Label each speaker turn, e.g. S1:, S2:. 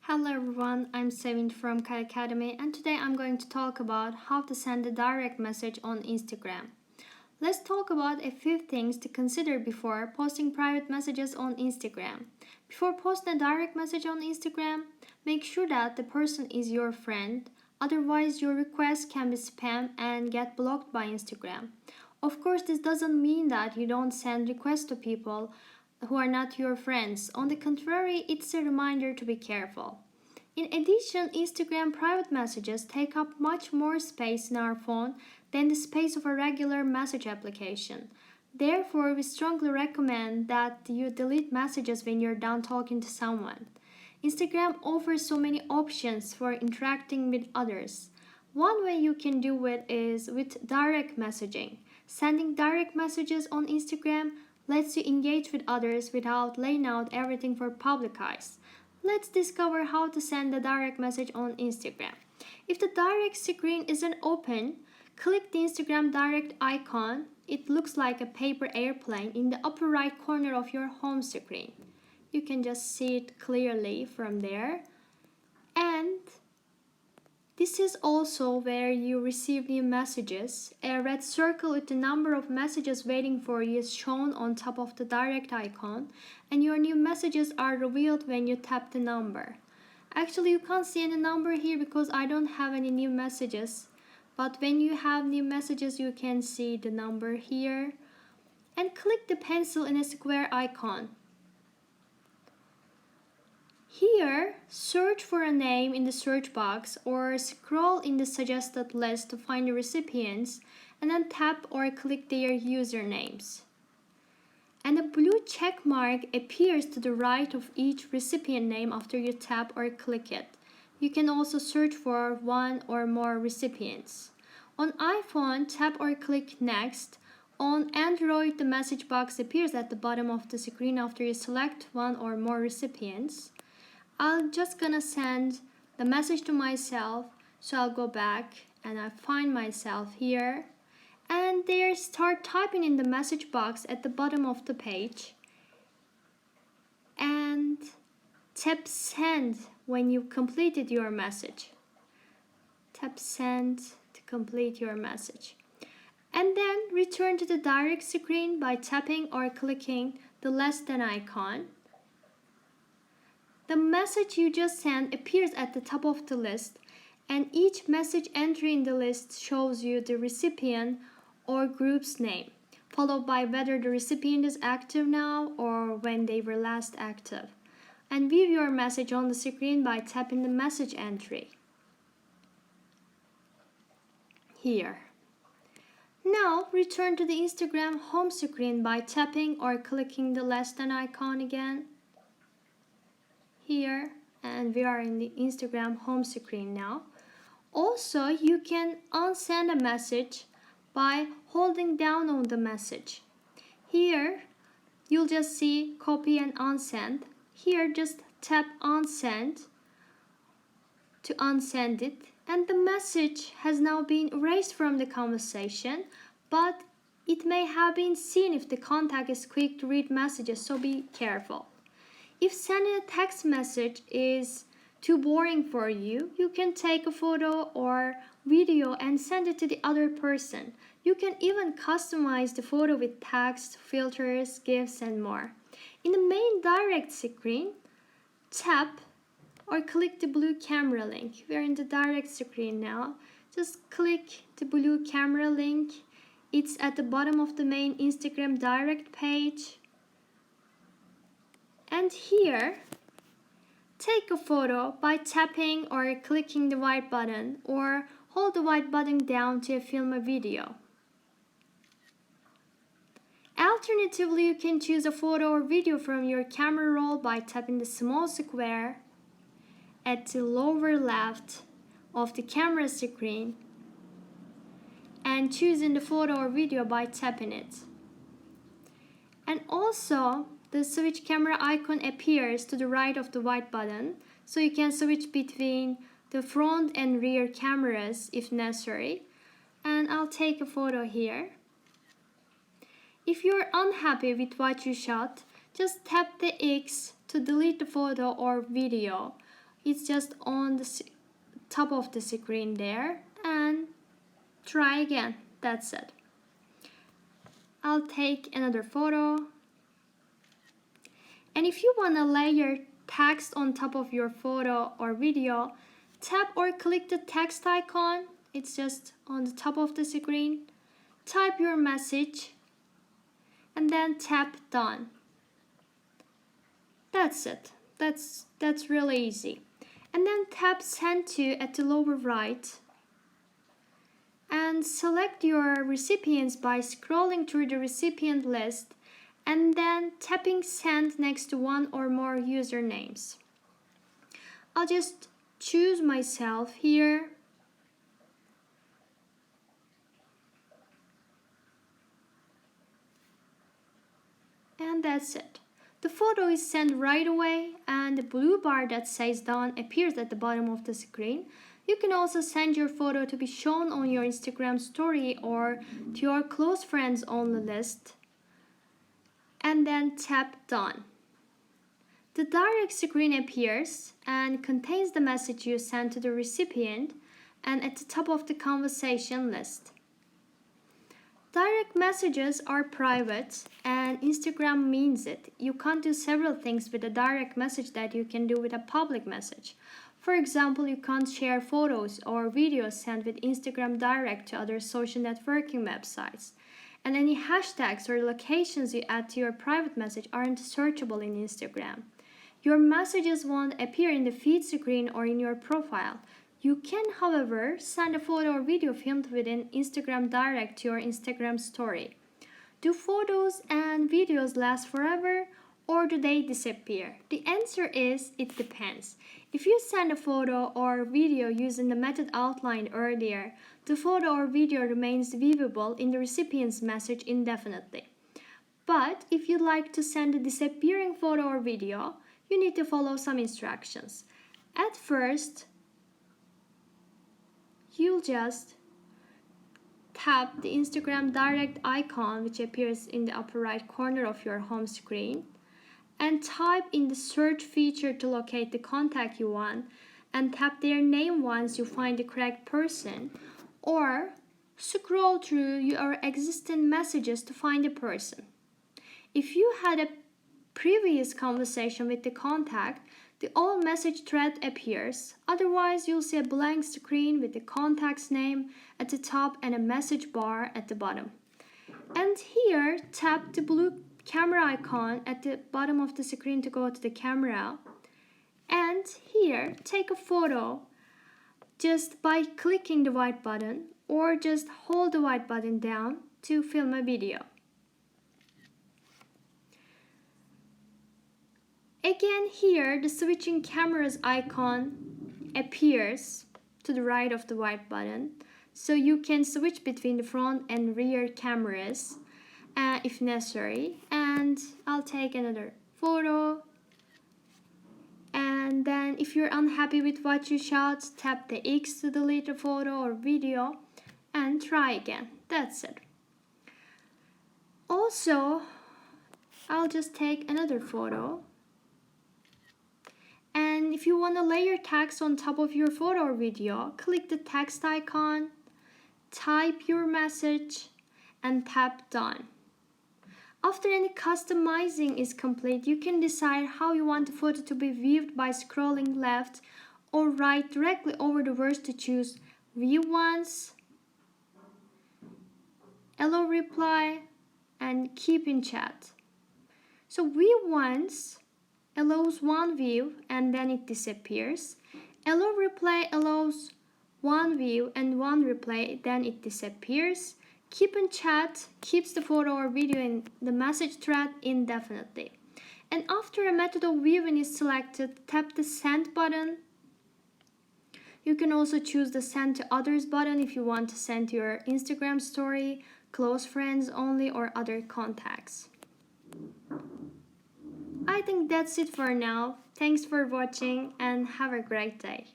S1: Hello everyone, I'm Sevin from Khan Academy and today I'm going to talk about how to send a direct message on Instagram. Let's talk about a few things to consider before posting private messages on Instagram. Before posting a direct message on Instagram, make sure that the person is your friend, otherwise your request can be spam and get blocked by Instagram. Of course, this doesn't mean that you don't send requests to people who are not your friends. On the contrary, it's a reminder to be careful. In addition, Instagram private messages take up much more space in our phone than the space of a regular message application. Therefore, we strongly recommend that you delete messages when you're done talking to someone. Instagram offers so many options for interacting with others. One way you can do it is with direct messaging. Sending direct messages on Instagram lets you engage with others without laying out everything for public eyes. Let's discover how to send a direct message on Instagram. If the direct screen isn't open, click the Instagram direct icon. It looks like a paper airplane in the upper right corner of your home screen. You can just see it clearly from there. And this is also where you receive new messages. A red circle with the number of messages waiting for you is shown on top of the direct icon, and your new messages are revealed when you tap the number. Actually, you can't see any number here because I don't have any new messages. But when you have new messages, you can see the number here. And click the pencil in a square icon. Here, search for a name in the search box or scroll in the suggested list to find the recipients and then tap or click their usernames. And a blue check mark appears to the right of each recipient name after you tap or click it. You can also search for one or more recipients. On iPhone, tap or click Next. On Android, the message box appears at the bottom of the screen after you select one or more recipients. I'm just gonna send the message to myself, so I'll go back and I find myself here. And there, start typing in the message box at the bottom of the page. And tap send when you've completed your message. Tap send to complete your message. And then return to the direct screen by tapping or clicking the less than icon. The message you just sent appears at the top of the list, and each message entry in the list shows you the recipient or group's name, followed by whether the recipient is active now or when they were last active. And view your message on the screen by tapping the message entry here. Now return to the Instagram home screen by tapping or clicking the less than icon again here, and we are in the Instagram home screen now. Also, you can unsend a message by holding down on the message. Here, you'll just see copy and unsend. Here, just tap unsend to unsend it, and the message has now been erased from the conversation, but it may have been seen if the contact is quick to read messages, so be careful. If sending a text message is too boring for you, you can take a photo or video and send it to the other person. You can even customize the photo with text, filters, GIFs, and more. In the main direct screen, tap or click the blue camera link. We're in the direct screen now. Just click the blue camera link. It's at the bottom of the main Instagram direct page. And here, take a photo by tapping or clicking the white button, or hold the white button down to film a video. Alternatively, you can choose a photo or video from your camera roll by tapping the small square at the lower left of the camera screen and choosing the photo or video by tapping it. And also, the switch camera icon appears to the right of the white button, so you can switch between the front and rear cameras if necessary. And I'll take a photo here. If you're unhappy with what you shot, just tap the X to delete the photo or video. It's just on the top of the screen there, and try again. That's it. I'll take another photo. And if you want to layer text on top of your photo or video, tap or click the text icon. It's just on the top of the screen. Type your message and then tap done. That's it. That's really easy. And then tap send to at the lower right. And select your recipients by scrolling through the recipient list and then tapping send next to one or more usernames. I'll just choose myself here. And that's it. The photo is sent right away and the blue bar that says done appears at the bottom of the screen. You can also send your photo to be shown on your Instagram story or to your close friends on the list. And then tap done. The direct screen appears and contains the message you sent to the recipient and at the top of the conversation list. Direct messages are private and Instagram means it. You can't do several things with a direct message that you can do with a public message. For example, you can't share photos or videos sent with Instagram Direct to other social networking websites. And any hashtags or locations you add to your private message aren't searchable in Instagram. Your messages won't appear in the feed screen or in your profile. You can, however, send a photo or video filmed within Instagram Direct to your Instagram story. Do photos and videos last forever or do they disappear? The answer is it depends. If you send a photo or video using the method outlined earlier, the photo or video remains viewable in the recipient's message indefinitely. But if you'd like to send a disappearing photo or video, you need to follow some instructions. At first, you'll just tap the Instagram Direct icon which appears in the upper right corner of your home screen and type in the search feature to locate the contact you want and tap their name once you find the correct person, or scroll through your existing messages to find the person. If you had a previous conversation with the contact, the old message thread appears. Otherwise, you'll see a blank screen with the contact's name at the top and a message bar at the bottom. And here, tap the blue camera icon at the bottom of the screen to go to the camera. And here, take a photo just by clicking the white button or just hold the white button down to film a video. Again, here the switching cameras icon appears to the right of the white button, so you can switch between the front and rear cameras if necessary. And I'll take another photo. And then if you're unhappy with what you shot, tap the X to delete the photo or video and try again. That's it. Also, I'll just take another photo. And if you want to layer text on top of your photo or video, click the text icon, type your message, and tap done. After any customizing is complete, you can decide how you want the photo to be viewed by scrolling left or right directly over the words to choose view once, allow reply, and keep in chat. So view once allows one view and then it disappears. Allow reply allows one view and one reply, then it disappears. Keep in chat keeps the photo or video in the message thread indefinitely. And after a method of viewing is selected, tap the send button. You can also choose the send to others button if you want to send to your Instagram story, close friends only, or other contacts. I think that's it for now. Thanks for watching and have a great day.